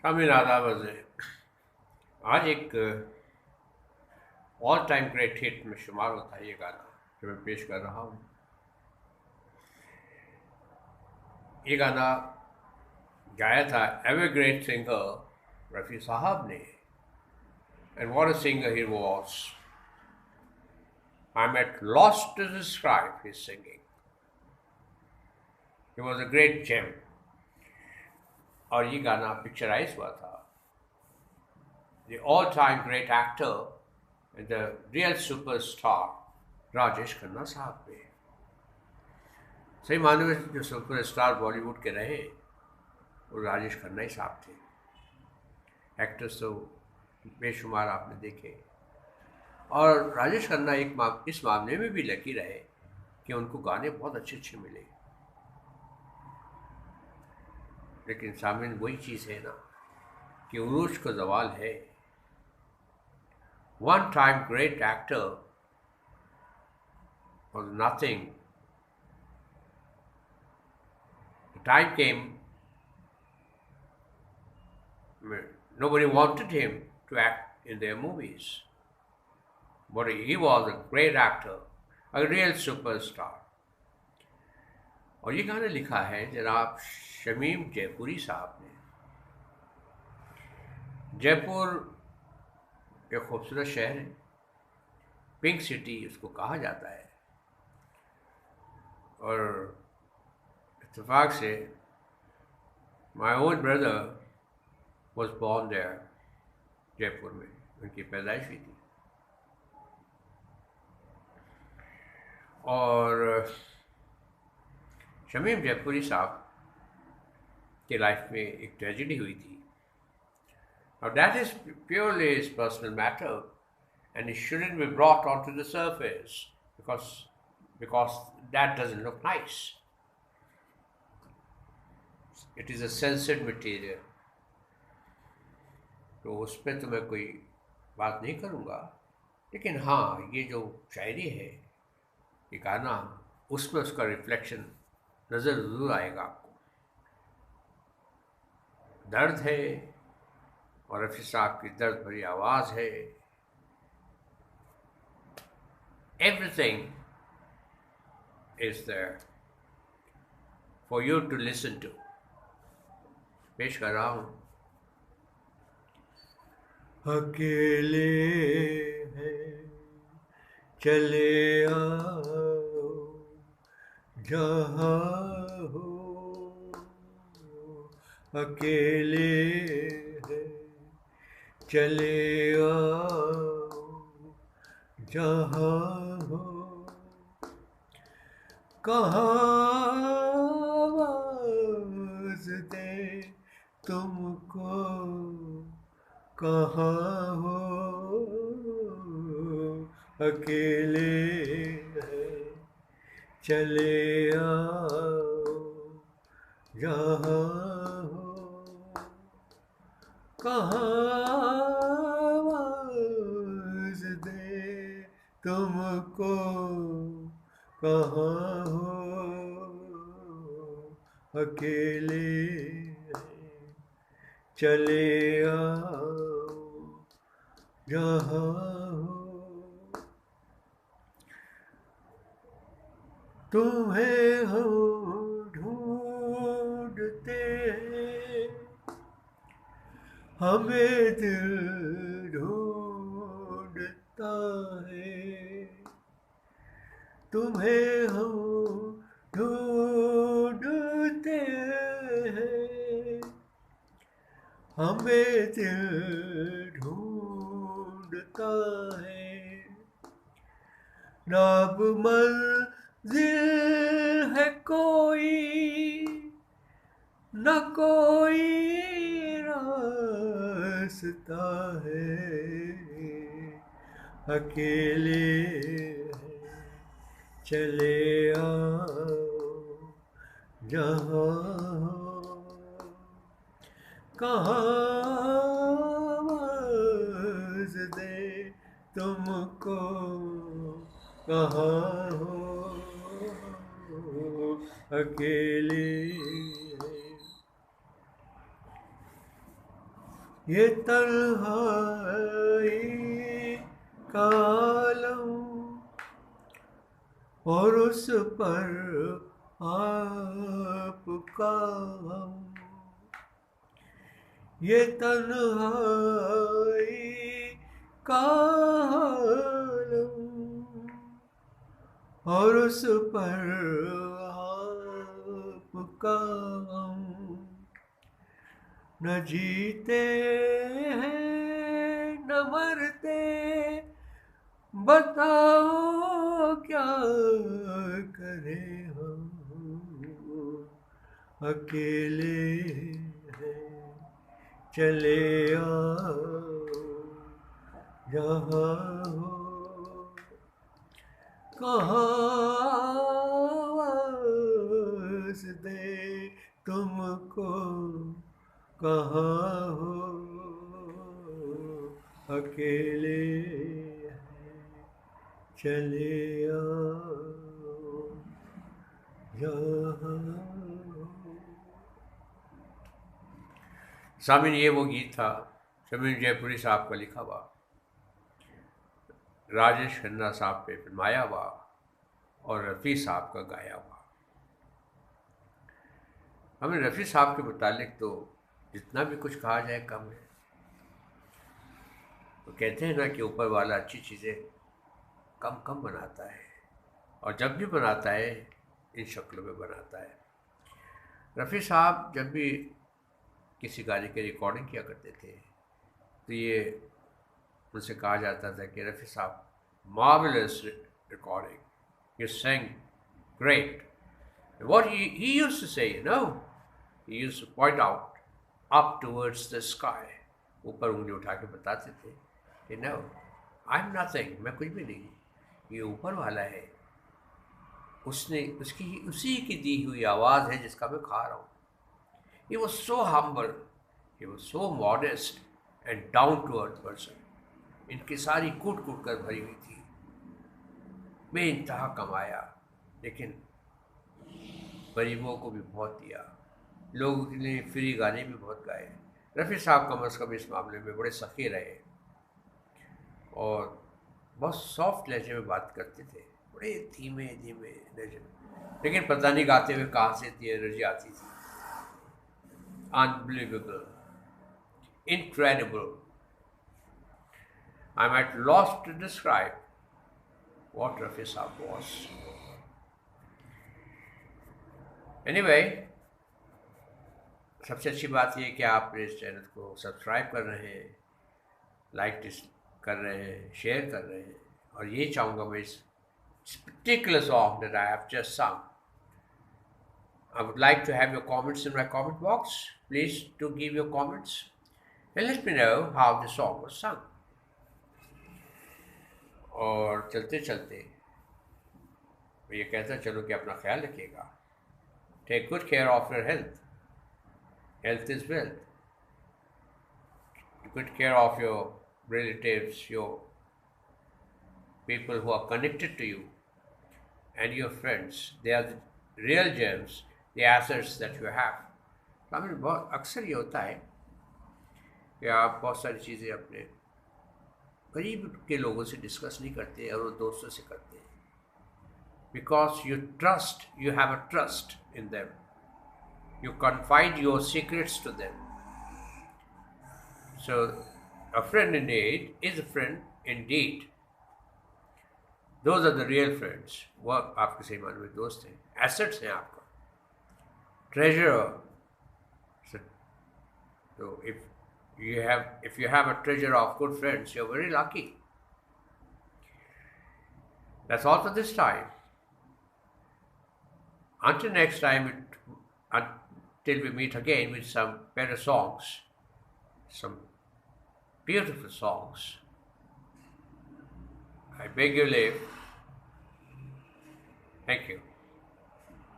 शामिल राधा वज़े आज एक ऑल टाइम ग्रेट हिट में शुमार होता है ये गाना जो मैं पेश कर रहा हूँ। ये गाना गाया था एवर ग्रेट सिंगर रफ़ी साहब ने, and what a singer he was. I am eight loss to describe his singing. He was a great GeM. और ये गाना पिक्चराइज हुआ था the all-time great actor and the real superstar Rajesh Khanna साहब पे। सही मानने में जो सुपरस्टार बॉलीवुड के रहे वो राजेश खन्ना ही साहब थे। एक्टर्स तो बेशुमार आपने देखे, और राजेश खन्ना इस मामले में भी लकी रहे कि उनको गाने बहुत अच्छे अच्छे मिले। लेकिन सामने वही चीज़ है ना कि उरूज को ज़वाल है। One time great actor was nothing. The time came, nobody wanted him to act in their movies. But he was a great actor, a real superstar. और ये गाना लिखा है जनाब शमीम जयपुरी साहब ने। जयपुर एक खूबसूरत शहर है, पिंक सिटी उसको कहा जाता है। और इत्तेफाक से my own brother was born there, Jaipur में उनकी पैदाइश हुई थी। और शमीम जयपुरी साहब के लाइफ में एक ट्रेजेडी हुई थी। Now that is purely his personal matter, and it shouldn't be brought onto the surface because that doesn't look nice. It is a censored material. तो उस पर तो मैं कोई बात नहीं करूँगा, लेकिन हाँ ये जो शायरी है, ये गाना, उसमें उसका रिफ्लेक्शन नज़र ज़रूर आएगा आपको। दर्द है और रफ़ी साहब की दर्द भरी आवाज़ है। Everything is there for you to listen to. पेश कर रहा हूँ। अकेले हैं चले आओ जहाँ हो, अकेले हैं चले आओ जहाँ हो, कहाँ आवाज़ दे तुमको, कहाँ हो, अकेले हैं चले आओ जहाँ हो, कहाँ आवाज़ दे तुमको, कहाँ हो, अकेले चले आओ जहाँ हो। तुम्हें हम ढूंढते हैं, हमें दिल ढूंढता है, तुम्हें हम ढूंढते हैं, हमें दिल ढूंढता है, नाब मंजिल है कोई, न कोई रास्ता है, अकेले चले आओ जहाँ हो, कहाँ आवाज़ दे तुमको, कहाँ हो, अकेले ये तन्हाई का आलम और उस पर आपका हम, ये तन्हाई का आलम और उस पर आपका हम, न जीते हैं न मरते, बताओ क्या करें हम, अकेले हैं चले आओ जहाँ हो, कहाँ आवाज़ दे तुमको, कहाँ हो, अकेले चले आओ जहाँ। सामिन, ये वो गीत था शमीम जयपुरी साहब का लिखा हुआ, राजेश खन्ना साहब पे फिल्माया हुआ और रफ़ी साहब का गाया हुआ। हमें रफ़ी साहब के मुतालिक तो जितना भी कुछ कहा जाए कम है। वो कहते हैं ना कि ऊपर वाला अच्छी चीज़ें कम कम बनाता है, और जब भी बनाता है इन शक्लों में बनाता है। रफ़ी साहब जब भी किसी गाने की रिकॉर्डिंग किया करते थे तो ये उनसे कहा जाता था कि रफ़ी साहब marvelous recording, you sang great. And what he used to say, he used to point out up towards the sky. ऊपर उंगली उठा के बताते थे कि no, I'm nothing, मैं कुछ भी नहीं, ये ऊपर वाला है, उसने उसी की दी हुई आवाज़ है जिसका मैं खा रहा हूँ। He was so humble, he was so modest and down to earth person. इनकी सारी कूट कूट कर भरी हुई थी, बेइंतहा कमाया, लेकिन गरीबों को भी बहुत दिया, लोगों के लिए फ्री गाने भी बहुत गाए। रफ़ी साहब कम अज़ कम इस मामले में बड़े सख़ी रहे और बहुत सॉफ्ट लहजे में बात करते थे, बड़े धीमे धीमे लहजे में, लेकिन पता नहीं गाते हुए कहाँ से इतनी एनर्जी आती थी। Unbelievable, incredible. I'm at loss to describe what Rafi Saab was. Anyway, सबसे अच्छी बात यह है कि आप इस चैनल को सब्सक्राइब कर रहे हैं, लाइक कर रहे हैं, शेयर कर रहे हैं, और ये चाहूँगा मैं इस particular song that I have just sung, I would like to have your comments in my comment box. Please do give your comments and let me know how the song was sung. और चलते चलते मैं ये कहता चलो कि अपना ख्याल रखिएगा। Take good care of your health, health is wealth. Good care of your relatives, your people who are connected to you and your friends, they are the real James, the assets that you have. हमें बहुत अक्सर ये होता है कि आप बहुत सारी चीज़ें अपने करीब के लोगों से डिस्कस नहीं करते और वो दोस्तों से करते हैं, because you trust, you have a trust in them, you confide your secrets to them. So a friend in need is a friend in deed. Those are the real friends. वो आपके सही मायने में दोस्त हैं, एसेट्स हैं आपका, treasure. So if you have a treasure of good friends, you're very lucky. That's all for this time. Until next time, until we meet again with some better songs, some beautiful songs, I beg your leave. Thank you.